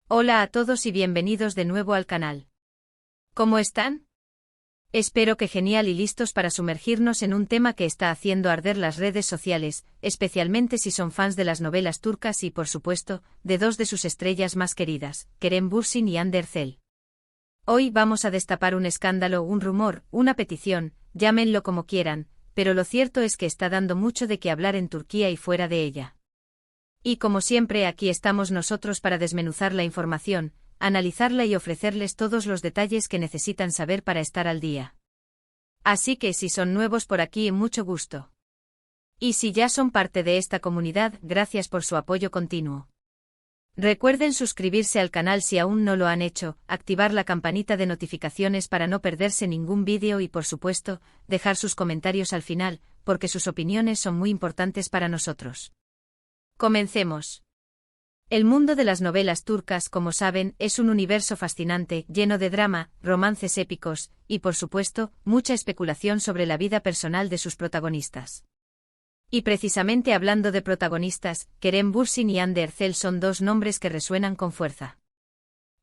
Hola a todos y bienvenidos de nuevo al canal. ¿Cómo están? Espero que genial y listos para sumergirnos en un tema que está haciendo arder las redes sociales, especialmente si son fans de las novelas turcas y, por supuesto, de dos de sus estrellas más queridas, Kerem Bürsin y Hande Erçel. Hoy vamos a destapar un escándalo, un rumor, una petición, llámenlo como quieran, pero lo cierto es que está dando mucho de qué hablar en Turquía y fuera de ella. Y como siempre, aquí estamos nosotros para desmenuzar la información, analizarla y ofrecerles todos los detalles que necesitan saber para estar al día. Así que si son nuevos por aquí, mucho gusto. Y si ya son parte de esta comunidad, gracias por su apoyo continuo. Recuerden suscribirse al canal si aún no lo han hecho, activar la campanita de notificaciones para no perderse ningún vídeo y, por supuesto, dejar sus comentarios al final, porque sus opiniones son muy importantes para nosotros. Comencemos. El mundo de las novelas turcas, como saben, es un universo fascinante, lleno de drama, romances épicos, y por supuesto, mucha especulación sobre la vida personal de sus protagonistas. Y precisamente hablando de protagonistas, Kerem Bürsin y Hande Erçel son dos nombres que resuenan con fuerza.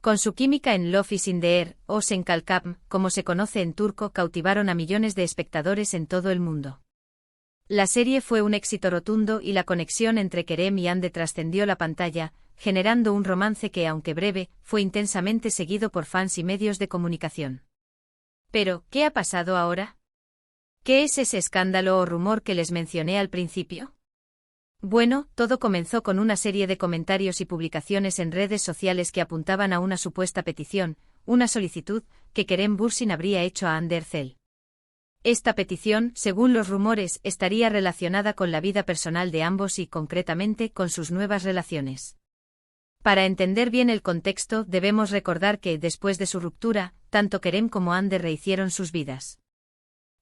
Con su química en Love is in the Air, o Sen Kalkam, como se conoce en turco, cautivaron a millones de espectadores en todo el mundo. La serie fue un éxito rotundo y la conexión entre Kerem y Hande trascendió la pantalla, generando un romance que, aunque breve, fue intensamente seguido por fans y medios de comunicación. Pero, ¿qué ha pasado ahora? ¿Qué es ese escándalo o rumor que les mencioné al principio? Bueno, todo comenzó con una serie de comentarios y publicaciones en redes sociales que apuntaban a una supuesta petición, una solicitud, que Kerem Bürsin habría hecho a Hande Erçel. Esta petición, según los rumores, estaría relacionada con la vida personal de ambos y, concretamente, con sus nuevas relaciones. Para entender bien el contexto, debemos recordar que, después de su ruptura, tanto Kerem como Hande rehicieron sus vidas.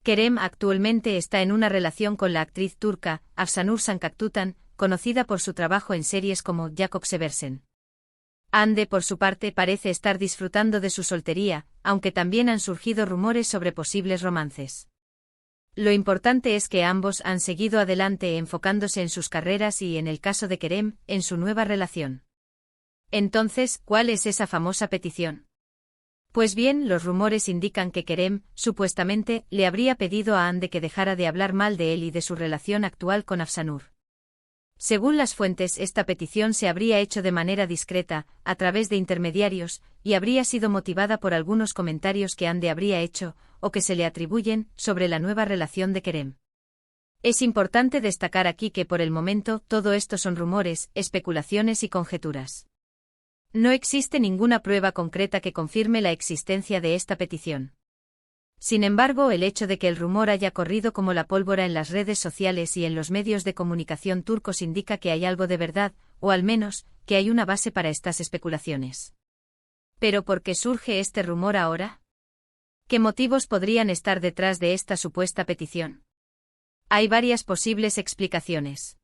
Kerem actualmente está en una relación con la actriz turca, Afsanur Sancaktutan, conocida por su trabajo en series como Jakob Seversen. Hande, por su parte, parece estar disfrutando de su soltería, aunque también han surgido rumores sobre posibles romances. Lo importante es que ambos han seguido adelante enfocándose en sus carreras y, en el caso de Kerem, en su nueva relación. Entonces, ¿cuál es esa famosa petición? Pues bien, los rumores indican que Kerem, supuestamente, le habría pedido a Hande que dejara de hablar mal de él y de su relación actual con Afsanur. Según las fuentes, esta petición se habría hecho de manera discreta, a través de intermediarios, y habría sido motivada por algunos comentarios que Hande habría hecho, o que se le atribuyen, sobre la nueva relación de Kerem. Es importante destacar aquí que por el momento todo esto son rumores, especulaciones y conjeturas. No existe ninguna prueba concreta que confirme la existencia de esta petición. Sin embargo, el hecho de que el rumor haya corrido como la pólvora en las redes sociales y en los medios de comunicación turcos indica que hay algo de verdad, o al menos, que hay una base para estas especulaciones. ¿Pero por qué surge este rumor ahora? ¿Qué motivos podrían estar detrás de esta supuesta petición? Hay varias posibles explicaciones.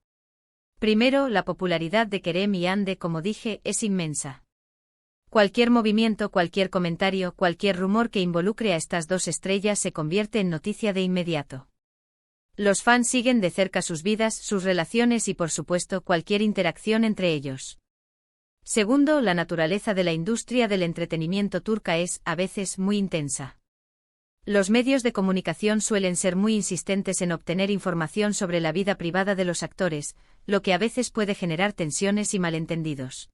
Primero, la popularidad de Kerem y Hande, como dije, es inmensa. Cualquier movimiento, cualquier comentario, cualquier rumor que involucre a estas dos estrellas se convierte en noticia de inmediato. Los fans siguen de cerca sus vidas, sus relaciones y, por supuesto, cualquier interacción entre ellos. Segundo, la naturaleza de la industria del entretenimiento turca es, a veces, muy intensa. Los medios de comunicación suelen ser muy insistentes en obtener información sobre la vida privada de los actores, lo que a veces puede generar tensiones y malentendidos.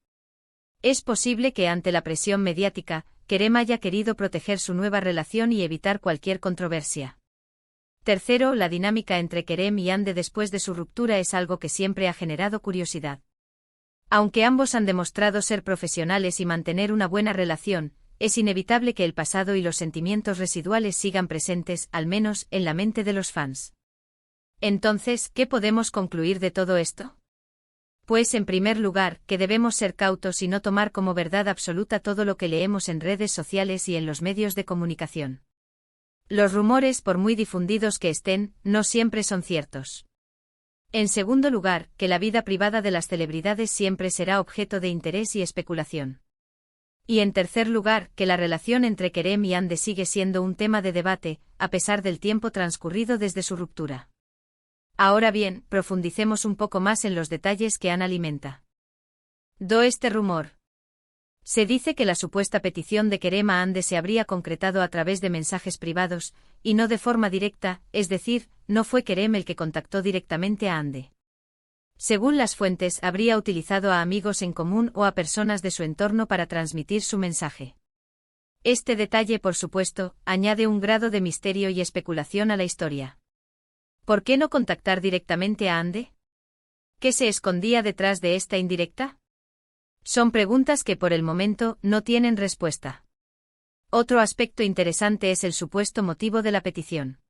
Es posible que ante la presión mediática, Kerem haya querido proteger su nueva relación y evitar cualquier controversia. Tercero, la dinámica entre Kerem y Hande después de su ruptura es algo que siempre ha generado curiosidad. Aunque ambos han demostrado ser profesionales y mantener una buena relación, es inevitable que el pasado y los sentimientos residuales sigan presentes, al menos, en la mente de los fans. Entonces, ¿qué podemos concluir de todo esto? Pues, en primer lugar, que debemos ser cautos y no tomar como verdad absoluta todo lo que leemos en redes sociales y en los medios de comunicación. Los rumores, por muy difundidos que estén, no siempre son ciertos. En segundo lugar, que la vida privada de las celebridades siempre será objeto de interés y especulación. Y en tercer lugar, que la relación entre Kerem y Hande sigue siendo un tema de debate, a pesar del tiempo transcurrido desde su ruptura. Ahora bien, profundicemos un poco más en los detalles que han alimenta. Este rumor. Se dice que la supuesta petición de Kerem a Hande se habría concretado a través de mensajes privados, y no de forma directa, es decir, no fue Kerem el que contactó directamente a Hande. Según las fuentes, habría utilizado a amigos en común o a personas de su entorno para transmitir su mensaje. Este detalle, por supuesto, añade un grado de misterio y especulación a la historia. ¿Por qué no contactar directamente a Hande? ¿Qué se escondía detrás de esta indirecta? Son preguntas que por el momento no tienen respuesta. Otro aspecto interesante es el supuesto motivo de la petición.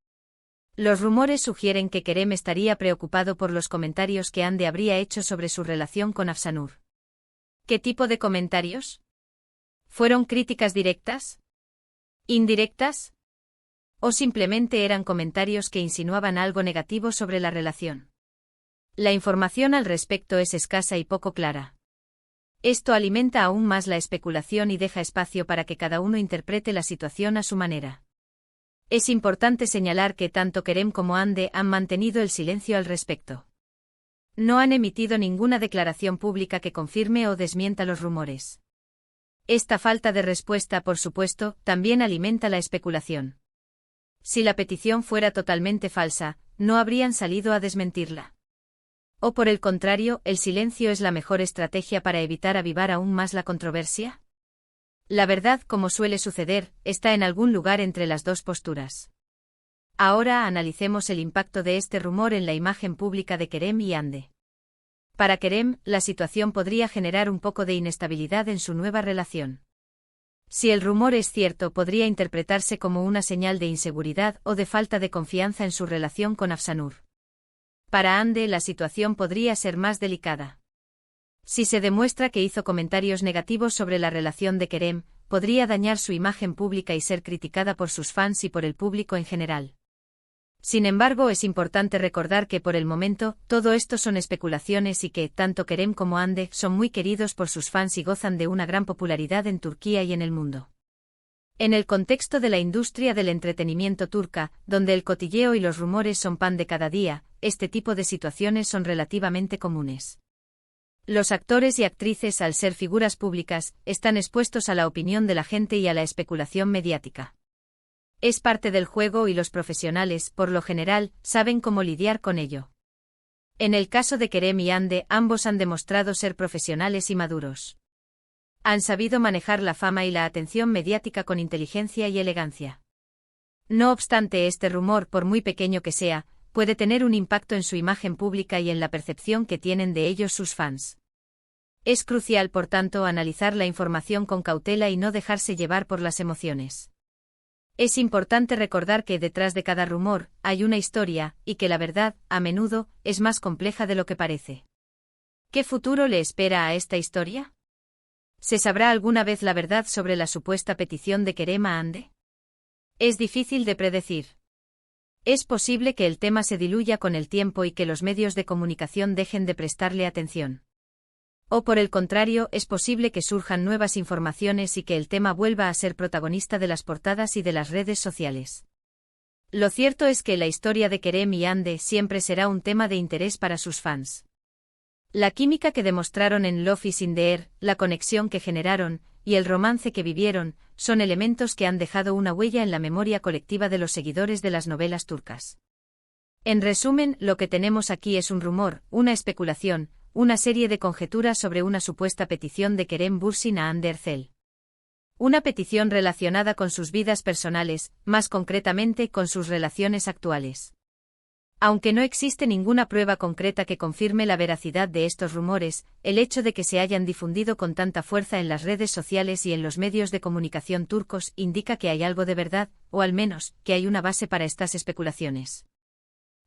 Los rumores sugieren que Kerem estaría preocupado por los comentarios que Hande habría hecho sobre su relación con Afsanur. ¿Qué tipo de comentarios? ¿Fueron críticas directas? ¿Indirectas? ¿O simplemente eran comentarios que insinuaban algo negativo sobre la relación? La información al respecto es escasa y poco clara. Esto alimenta aún más la especulación y deja espacio para que cada uno interprete la situación a su manera. Es importante señalar que tanto Kerem como Hande han mantenido el silencio al respecto. No han emitido ninguna declaración pública que confirme o desmienta los rumores. Esta falta de respuesta, por supuesto, también alimenta la especulación. Si la petición fuera totalmente falsa, no habrían salido a desmentirla. ¿O por el contrario, el silencio es la mejor estrategia para evitar avivar aún más la controversia? La verdad, como suele suceder, está en algún lugar entre las dos posturas. Ahora analicemos el impacto de este rumor en la imagen pública de Kerem y Hande. Para Kerem, la situación podría generar un poco de inestabilidad en su nueva relación. Si el rumor es cierto, podría interpretarse como una señal de inseguridad o de falta de confianza en su relación con Afsanur. Para Hande, la situación podría ser más delicada. Si se demuestra que hizo comentarios negativos sobre la relación de Kerem, podría dañar su imagen pública y ser criticada por sus fans y por el público en general. Sin embargo, es importante recordar que por el momento, todo esto son especulaciones y que, tanto Kerem como Hande, son muy queridos por sus fans y gozan de una gran popularidad en Turquía y en el mundo. En el contexto de la industria del entretenimiento turca, donde el cotilleo y los rumores son pan de cada día, este tipo de situaciones son relativamente comunes. Los actores y actrices, al ser figuras públicas, están expuestos a la opinión de la gente y a la especulación mediática. Es parte del juego y los profesionales, por lo general, saben cómo lidiar con ello. En el caso de Kerem y Hande, ambos han demostrado ser profesionales y maduros. Han sabido manejar la fama y la atención mediática con inteligencia y elegancia. No obstante, este rumor, por muy pequeño que sea, puede tener un impacto en su imagen pública y en la percepción que tienen de ellos sus fans. Es crucial, por tanto, analizar la información con cautela y no dejarse llevar por las emociones. Es importante recordar que detrás de cada rumor hay una historia, y que la verdad, a menudo, es más compleja de lo que parece. ¿Qué futuro le espera a esta historia? ¿Se sabrá alguna vez la verdad sobre la supuesta petición de Kerem a Hande? Es difícil de predecir. Es posible que el tema se diluya con el tiempo y que los medios de comunicación dejen de prestarle atención. O por el contrario, es posible que surjan nuevas informaciones y que el tema vuelva a ser protagonista de las portadas y de las redes sociales. Lo cierto es que la historia de Kerem y Hande siempre será un tema de interés para sus fans. La química que demostraron en Love is in the Air, la conexión que generaron, y el romance que vivieron, son elementos que han dejado una huella en la memoria colectiva de los seguidores de las novelas turcas. En resumen, lo que tenemos aquí es un rumor, una especulación, una serie de conjeturas sobre una supuesta petición de Kerem Bürsin a Hande Erçel. Una petición relacionada con sus vidas personales, más concretamente con sus relaciones actuales. Aunque no existe ninguna prueba concreta que confirme la veracidad de estos rumores, el hecho de que se hayan difundido con tanta fuerza en las redes sociales y en los medios de comunicación turcos indica que hay algo de verdad, o al menos, que hay una base para estas especulaciones.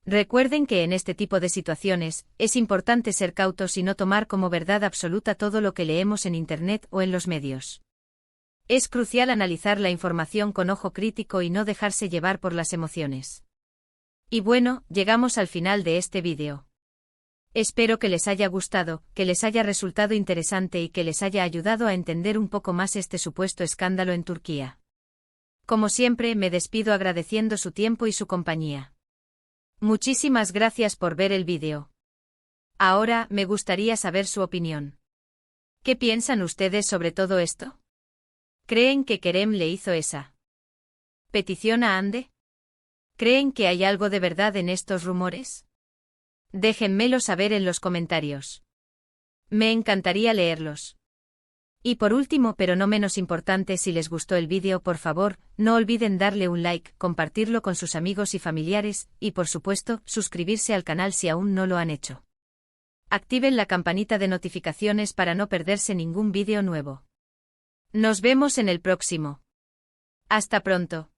Recuerden que en este tipo de situaciones, es importante ser cautos y no tomar como verdad absoluta todo lo que leemos en Internet o en los medios. Es crucial analizar la información con ojo crítico y no dejarse llevar por las emociones. Y bueno, llegamos al final de este vídeo. Espero que les haya gustado, que les haya resultado interesante y que les haya ayudado a entender un poco más este supuesto escándalo en Turquía. Como siempre, me despido agradeciendo su tiempo y su compañía. Muchísimas gracias por ver el vídeo. Ahora, me gustaría saber su opinión. ¿Qué piensan ustedes sobre todo esto? ¿Creen que Kerem le hizo esa petición a Ande? ¿Creen que hay algo de verdad en estos rumores? Déjenmelo saber en los comentarios. Me encantaría leerlos. Y por último, pero no menos importante, si les gustó el vídeo, por favor, no olviden darle un like, compartirlo con sus amigos y familiares, y por supuesto, suscribirse al canal si aún no lo han hecho. Activen la campanita de notificaciones para no perderse ningún vídeo nuevo. Nos vemos en el próximo. Hasta pronto.